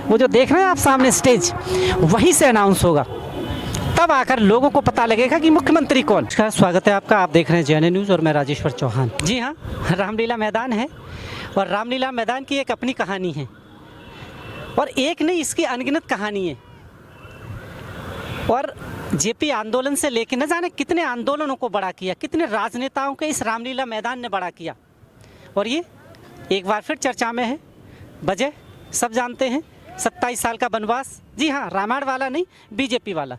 वो जो देख रहे हैं आप सामने स्टेज, वहीं से अनाउंस होगा। तब आकर लोगों को पता लगेगा कि मुख्यमंत्री कौन। नमस्कार, स्वागत है आपका। आप देख रहे हैं JNA न्यूज़ और मैं राजेश्वर चौहान। जी हाँ, रामलीला मैदान है और रामलीला मैदान की एक अपनी कहानी है और एक नहीं, इसकी अनगिनत कहानी है। और जेपी आंदोलन से लेके न जाने कितने आंदोलनों को बड़ा किया, कितने राजनेताओं के इस रामलीला मैदान ने बड़ा किया। और ये एक बार फिर चर्चा में है। वजह सब जानते हैं, 27 साल का वनवास। जी हाँ, रामायण वाला नहीं, बीजेपी वाला।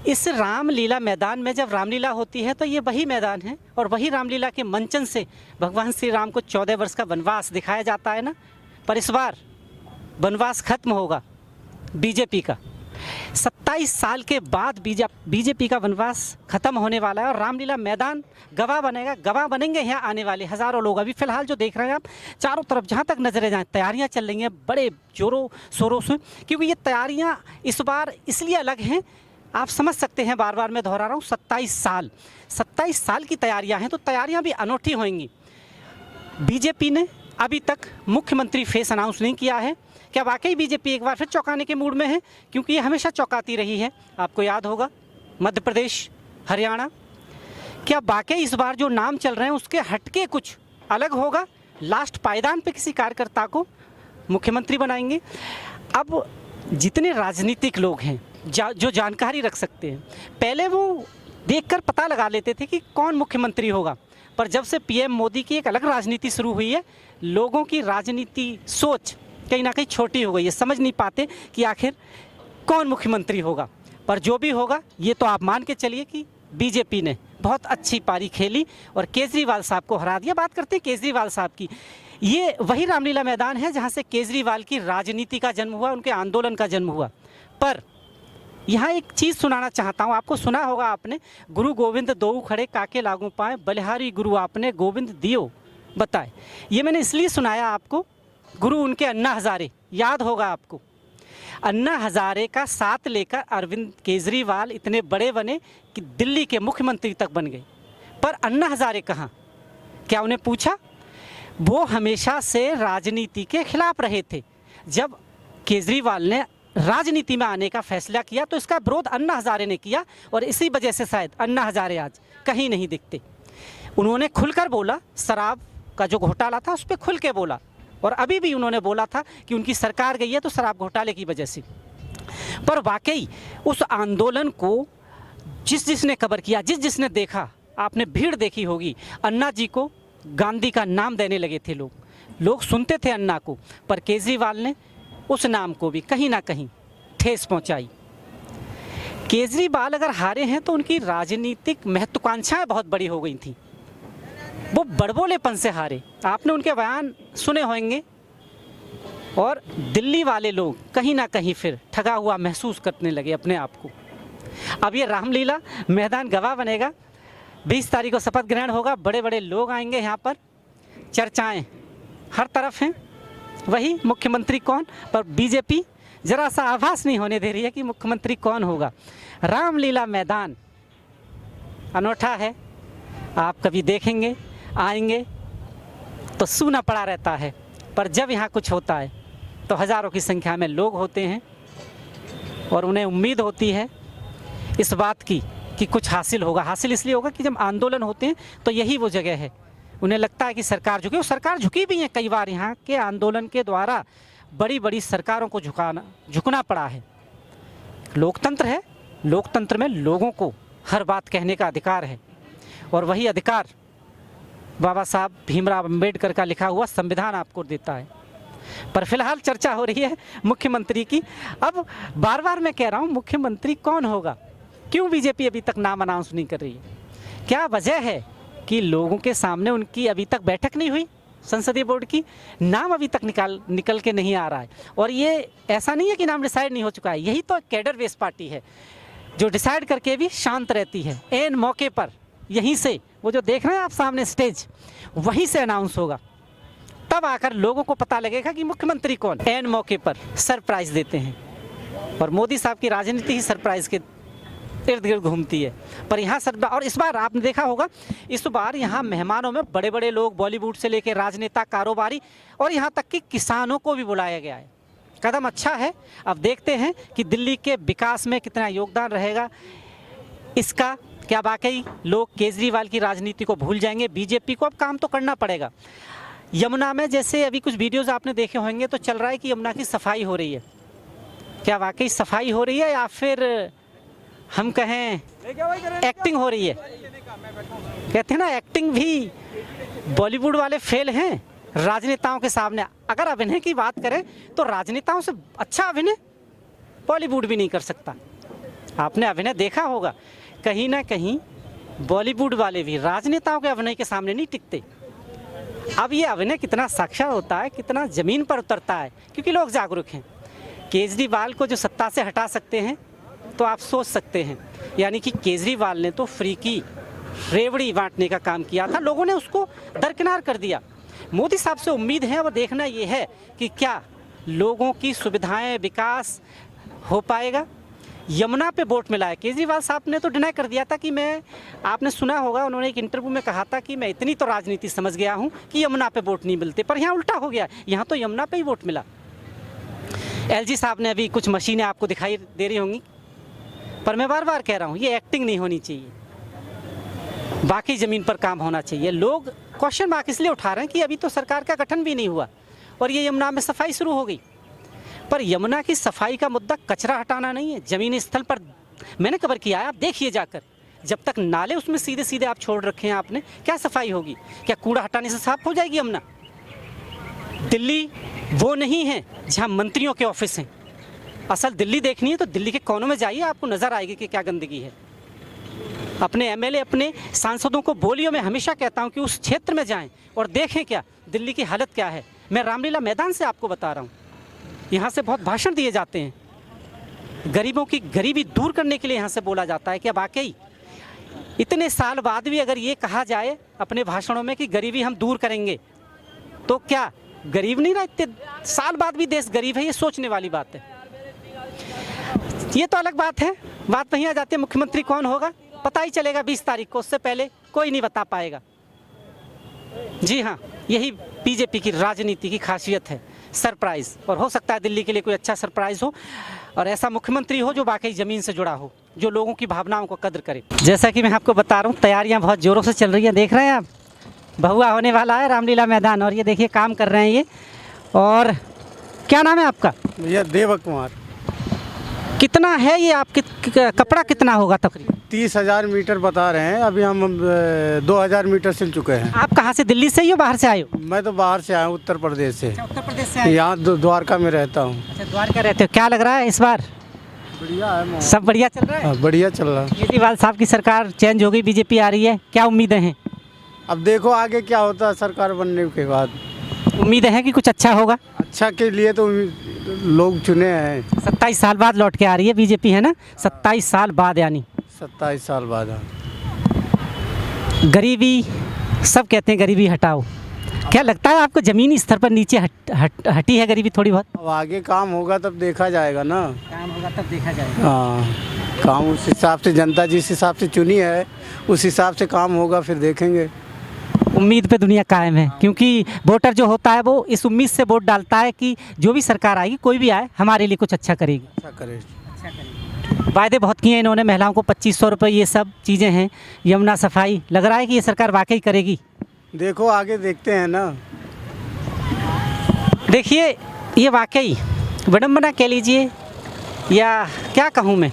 इस रामलीला मैदान में जब रामलीला होती है तो ये वही मैदान है और वही रामलीला के मंचन से भगवान श्री राम को 14 वर्ष का वनवास दिखाया जाता है ना। पर इस बार वनवास खत्म होगा बीजेपी का। 27 साल के बाद बीजेपी का वनवास खत्म होने वाला है और रामलीला मैदान गवाह बनेगा। गवाह बनेंगे यहाँ आने वाले हज़ारों लोग। अभी फ़िलहाल जो देख रहे हैं आप, चारों तरफ जहाँ तक नजरें जाएँ, तैयारियाँ चल रही हैं बड़े जोरों शोरों से। क्योंकि ये तैयारियाँ इस बार इसलिए अलग हैं, आप समझ सकते हैं, बार बार मैं दोहरा रहा हूँ, 27 साल की तैयारियाँ हैं, तो तैयारियाँ भी अनोखी होंगी। बीजेपी ने अभी तक मुख्यमंत्री फेस अनाउंस नहीं किया है। क्या वाकई बीजेपी एक बार फिर चौंकाने के मूड में है? क्योंकि ये हमेशा चौंकाती रही है। आपको याद होगा मध्य प्रदेश, हरियाणा। क्या वाकई इस बार जो नाम चल रहे हैं उसके हटके कुछ अलग होगा? लास्ट पायदान पे किसी कार्यकर्ता को मुख्यमंत्री बनाएंगे। अब जितने राजनीतिक लोग हैं जो जानकारी रख सकते हैं, पहले वो देखकर पता लगा लेते थे कि कौन मुख्यमंत्री होगा। पर जब से PM मोदी की एक अलग राजनीति शुरू हुई है, लोगों की राजनीति सोच कहीं ना कहीं छोटी हो गई है। समझ नहीं पाते कि आखिर कौन मुख्यमंत्री होगा। पर जो भी होगा, ये तो आप मान के चलिए कि बीजेपी ने बहुत अच्छी पारी खेली और केजरीवाल साहब को हरा दिया। बात करते हैं केजरीवाल साहब की। ये वही रामलीला मैदान है जहाँ से केजरीवाल की राजनीति का जन्म हुआ, उनके आंदोलन का जन्म हुआ। पर यहाँ एक चीज़ सुनाना चाहता हूँ आपको। सुना होगा आपने, गुरु गोविंद दोऊ खड़े काके लागू पाए, बलिहारी गुरु आपने गोविंद दियो बताए। ये मैंने इसलिए सुनाया आपको, गुरु उनके अन्ना हज़ारे याद होगा आपको। अन्ना हज़ारे का साथ लेकर अरविंद केजरीवाल इतने बड़े बने कि दिल्ली के मुख्यमंत्री तक बन गए। पर अन्ना हज़ारे कहाँ? क्या उन्हें पूछा? वो हमेशा से राजनीति के खिलाफ रहे थे। जब केजरीवाल ने राजनीति में आने का फैसला किया तो इसका विरोध अन्ना हज़ारे ने किया और इसी वजह से शायद अन्ना हज़ारे आज कहीं नहीं दिखते। उन्होंने खुलकर बोला, शराब का जो घोटाला था उस पर खुल के बोला। और अभी भी उन्होंने बोला था कि उनकी सरकार गई है तो शराब घोटाले की वजह से। पर वाकई उस आंदोलन को जिसने कवर किया, जिसने देखा, आपने भीड़ देखी होगी। अन्ना जी को गांधी का नाम देने लगे थे लोग सुनते थे अन्ना को। पर केजरीवाल ने उस नाम को भी कहीं ना कहीं ठेस पहुंचाई। केजरीवाल अगर हारे हैं तो उनकी राजनीतिक महत्वाकांक्षाएं बहुत बड़ी हो गई थी। वो बड़बोलेपन से हारे। आपने उनके बयान सुने होंगे और दिल्ली वाले लोग कहीं ना कहीं फिर ठगा हुआ महसूस करने लगे अपने आप को। अब ये रामलीला मैदान गवाह बनेगा। 20 तारीख को शपथ ग्रहण होगा, बड़े बड़े लोग आएंगे यहाँ पर। चर्चाएं हर तरफ हैं, वही मुख्यमंत्री कौन। पर बीजेपी जरा सा आभास नहीं होने दे रही है कि मुख्यमंत्री कौन होगा। रामलीला मैदान अनोखा है। आप कभी देखेंगे, आएंगे तो सूना पड़ा रहता है, पर जब यहाँ कुछ होता है तो हज़ारों की संख्या में लोग होते हैं और उन्हें उम्मीद होती है इस बात की कि कुछ हासिल होगा। हासिल इसलिए होगा कि जब आंदोलन होते हैं तो यही वो जगह है। उन्हें लगता है कि सरकार झुके, और सरकार झुकी भी है कई बार। यहाँ के आंदोलन के द्वारा बड़ी बड़ी सरकारों को झुकना पड़ा है। लोकतंत्र है, लोकतंत्र में लोगों को हर बात कहने का अधिकार है और वही अधिकार बाबा साहब भीमराव अंबेडकर का लिखा हुआ संविधान आपको देता है। पर फिलहाल चर्चा हो रही है मुख्यमंत्री की। अब बार बार मैं कह रहा हूँ, मुख्यमंत्री कौन होगा? क्यों बीजेपी अभी तक नाम अनाउंस नहीं कर रही है? क्या वजह है कि लोगों के सामने उनकी अभी तक बैठक नहीं हुई संसदीय बोर्ड की? नाम अभी तक निकल के नहीं आ रहा है। और ये ऐसा नहीं है कि नाम डिसाइड नहीं हो चुका है। यही तो कैडर बेस पार्टी है जो डिसाइड करके भी शांत रहती है। एन मौके पर यहीं से, वो जो देख रहे हैं आप सामने स्टेज, वहीं से अनाउंस होगा। तब आकर लोगों को पता लगेगा कि मुख्यमंत्री कौन। एन मौके पर सरप्राइज देते हैं और मोदी साहब की राजनीति ही सरप्राइज के इर्द गिर्द घूमती है। पर यहाँ और इस बार आपने देखा होगा, इस बार यहाँ मेहमानों में बड़े बड़े लोग, बॉलीवुड से लेकर राजनेता, कारोबारी और यहाँ तक कि किसानों को भी बुलाया गया है। कदम अच्छा है। अब देखते हैं कि दिल्ली के विकास में कितना योगदान रहेगा इसका। क्या वाकई लोग केजरीवाल की राजनीति को भूल जाएंगे? बीजेपी को अब काम तो करना पड़ेगा। यमुना में जैसे अभी कुछ वीडियोस आपने देखे होंगे तो चल रहा है कि यमुना की सफाई हो रही है। क्या वाकई सफाई हो रही है या फिर हम कहें एक्टिंग हो रही है? कहते हैं ना, एक्टिंग भी बॉलीवुड वाले फेल हैं राजनेताओं के सामने। अगर अभिनय की बात करें तो राजनेताओं से अच्छा अभिनय बॉलीवुड भी नहीं कर सकता। आपने अभिनय देखा होगा, कहीं ना कहीं बॉलीवुड वाले भी राजनेताओं के अभिनय के सामने नहीं टिकते। अब ये अभिनय कितना साक्षात होता है, कितना ज़मीन पर उतरता है, क्योंकि लोग जागरूक हैं। केजरीवाल को जो सत्ता से हटा सकते हैं तो आप सोच सकते हैं, यानी कि केजरीवाल ने तो फ्री की रेवड़ी बांटने का काम किया था, लोगों ने उसको दरकिनार कर दिया। मोदी साहब से उम्मीद है, अब देखना ये है कि क्या लोगों की सुविधाएं, विकास हो पाएगा। यमुना पे वोट मिला है। केजरीवाल साहब ने तो डिनाई कर दिया था कि मैं, आपने सुना होगा उन्होंने एक इंटरव्यू में कहा था कि मैं इतनी तो राजनीति समझ गया हूँ कि यमुना पे वोट नहीं मिलते, पर यहाँ उल्टा हो गया, यहाँ तो यमुना पे ही वोट मिला। एलजी साहब ने अभी कुछ मशीनें आपको दिखाई दे रही होंगी, पर मैं बार बार कह रहा हूँ ये एक्टिंग नहीं होनी चाहिए, बाकी ज़मीन पर काम होना चाहिए। लोग क्वेश्चन मार्क इसलिए उठा रहे हैं कि अभी तो सरकार का गठन भी नहीं हुआ और ये यमुना में सफाई शुरू हो गई। पर यमुना की सफाई का मुद्दा कचरा हटाना नहीं है, ज़मीनी स्थल पर मैंने कवर किया है, आप देखिए जाकर। जब तक नाले उसमें सीधे सीधे आप छोड़ रखे हैं आपने, क्या सफाई होगी? क्या कूड़ा हटाने से साफ हो जाएगी यमुना? दिल्ली वो नहीं है जहाँ मंत्रियों के ऑफिस हैं। असल दिल्ली देखनी है तो दिल्ली के कोनों में जाइए, आपको नज़र आएगी कि क्या गंदगी है। अपने एमएलए, अपने सांसदों को बोलिए, मैं हमेशा कहता हूँ कि उस क्षेत्र में जाएं और देखें क्या दिल्ली की हालत क्या है। मैं रामलीला मैदान से आपको बता रहा हूँ, यहाँ से बहुत भाषण दिए जाते हैं, गरीबों की गरीबी दूर करने के लिए यहाँ से बोला जाता है। क्या वाकई इतने साल बाद भी अगर ये कहा जाए अपने भाषणों में कि गरीबी हम दूर करेंगे, तो क्या गरीब नहीं रहा? इतने साल बाद भी देश गरीब है, ये सोचने वाली बात है। ये तो अलग बात है। बात वहीं आ जाती है मुख्यमंत्री कौन होगा, पता ही चलेगा 20 तारीख को, उससे पहले कोई नहीं बता पाएगा। जी हाँ, यही बीजेपी की राजनीति की खासियत है, सरप्राइज़। और हो सकता है दिल्ली के लिए कोई अच्छा सरप्राइज़ हो और ऐसा मुख्यमंत्री हो जो वाकई ज़मीन से जुड़ा हो, जो लोगों की भावनाओं को कदर करे। जैसा कि मैं आपको बता रहा हूँ, तैयारियाँ बहुत ज़ोरों से चल रही हैं। देख रहे हैं आप, बहुआ होने वाला है रामलीला मैदान, और ये देखिए काम कर रहे हैं ये। और क्या नाम है आपका? भैया देवक कुमार। कितना है ये आपके कपड़ा कितना होगा तकरीबन? 30,000 मीटर बता रहे हैं, अभी हम 2,000 मीटर सिल चुके हैं। आप कहाँ से, दिल्ली से ही हो, बाहर से आए हो? मैं तो बाहर से आया हूँ, उत्तर प्रदेश से। उत्तर प्रदेश से आए? यहाँ द्वारका में रहता हूँ। अच्छा, द्वारका रहते हो। क्या लग रहा है इस बार? बढ़िया है, सब बढ़िया चल रहा है? बढ़िया चल रहा है। केजरीवाल साहब की सरकार चेंज हो गई, बीजेपी आ रही है, क्या उम्मीदें हैं? अब देखो आगे क्या होता है सरकार बनने के बाद। उम्मीदें हैं कि कुछ अच्छा होगा? अच्छा के लिए तो लोग चुने हैं। 27 साल बाद लौट के आ रही है बीजेपी, है ना? 27 साल बाद, यानी 27 साल बाद। गरीबी, सब कहते हैं गरीबी हटाओ। क्या लगता है आपको ज़मीनी स्तर पर नीचे हटी है गरीबी थोड़ी बहुत? अब आगे काम होगा तब देखा जाएगा ना। काम होगा तब देखा जाएगा। हाँ, काम उस हिसाब से, जनता जिस हिसाब से चुनी है उस हिसाब से काम होगा, फिर देखेंगे। उम्मीद पे दुनिया कायम है, क्योंकि वोटर जो होता है वो इस उम्मीद से वोट डालता है कि जो भी सरकार आएगी, कोई भी आए, हमारे लिए कुछ अच्छा करेगी। अच्छा करे। वायदे बहुत किए हैं इन्होंने, महिलाओं को 2500 रुपये, ये सब चीज़ें हैं, यमुना सफाई। लग रहा है कि ये सरकार वाकई करेगी? देखो आगे देखते हैं ना। देखिए, ये वाकई विडम्बना कह लीजिए या क्या कहूँ मैं,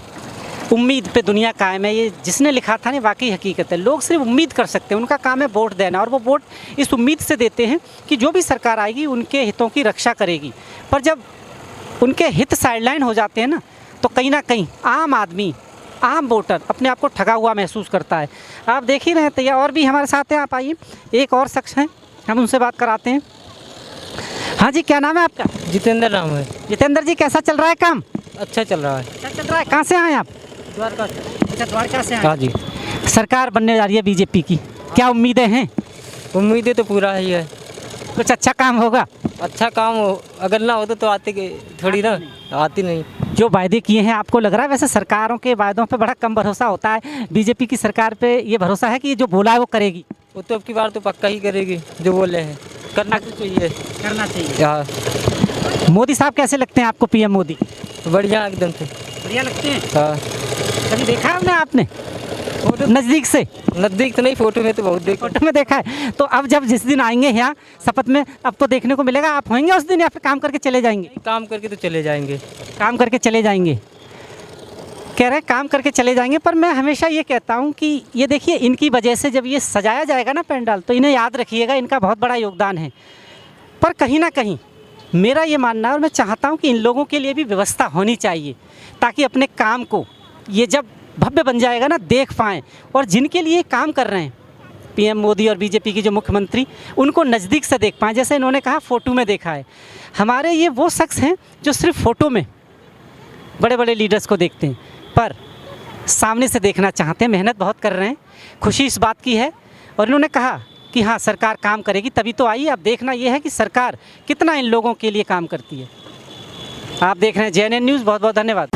उम्मीद पे दुनिया कायम है। ये जिसने लिखा था ना, वाकई हकीकत है। लोग सिर्फ उम्मीद कर सकते हैं, उनका काम है वोट देना, और वो वोट इस उम्मीद से देते हैं कि जो भी सरकार आएगी उनके हितों की रक्षा करेगी। पर जब उनके हित साइडलाइन हो जाते हैं ना, तो कहीं ना कहीं आम आदमी, आम वोटर अपने आप को ठगा हुआ महसूस करता है। आप देख ही रहे हैं। तो या और भी हमारे साथ हैं, आप आइए, एक और शख्स हैं, हम उनसे बात कराते हैं। हाँ जी, क्या नाम है आपका? जितेंद्र नाम है। जितेंद्र जी, कैसा चल रहा है काम? अच्छा चल रहा है। क्या चल रहा है? कहाँ से आए आप? द्वारका से। अच्छा, द्वारका से आए। हाँ जी। सरकार बनने जा रही है बीजेपी की, क्या उम्मीदें हैं? उम्मीदें तो पूरा ही है। कुछ अच्छा काम होगा? अच्छा काम हो, अगर ना हो तो आते थोड़ी ना, आती नहीं। जो वायदे किए हैं, आपको लग रहा है वैसे सरकारों के वायदों पे बड़ा कम भरोसा होता है, बीजेपी की सरकार पे ये भरोसा है कि ये जो बोला है वो करेगी? वो तो अब की बार तो पक्का ही करेगी, जो बोले हैं। करना तो चाहिए। करना चाहिए। हाँ। मोदी साहब कैसे लगते हैं आपको, पीएम मोदी? बढ़िया एकदम से। बढ़िया लगते हैं। हाँ कभी देखा है आपने आपने नज़दीक से? नज़दीक तो नहीं, फोटो में तो बहुत देखो। फोटो में देखा है। तो अब जब जिस दिन आएंगे यहाँ शपथ में, अब तो देखने को मिलेगा। आप होंगे उस दिन या फिर काम करके चले जाएंगे? काम करके तो चले जाएंगे। काम करके चले जाएंगे, कह रहे हैं काम करके चले जाएंगे। पर मैं हमेशा ये कहता हूँ कि ये देखिए, इनकी वजह से जब ये सजाया जाएगा ना पंडाल, तो इन्हें याद रखिएगा, इनका बहुत बड़ा योगदान है। पर कहीं ना कहीं मेरा ये मानना है और मैं चाहता हूँ कि इन लोगों के लिए भी व्यवस्था होनी चाहिए, ताकि अपने काम को ये जब भव्य बन जाएगा ना, देख पाएँ। और जिनके लिए काम कर रहे हैं पीएम मोदी और बीजेपी की जो मुख्यमंत्री, उनको नज़दीक से देख पाएँ। जैसे इन्होंने कहा फ़ोटो में देखा है, हमारे ये वो शख्स हैं जो सिर्फ फ़ोटो में बड़े बड़े लीडर्स को देखते हैं, पर सामने से देखना चाहते हैं। मेहनत बहुत कर रहे हैं, खुशी इस बात की है। और इन्होंने कहा कि हाँ, सरकार काम करेगी, तभी तो आई। अब देखना यह है कि सरकार कितना इन लोगों के लिए काम करती है। आप देख रहे हैं JNN न्यूज़। बहुत बहुत धन्यवाद।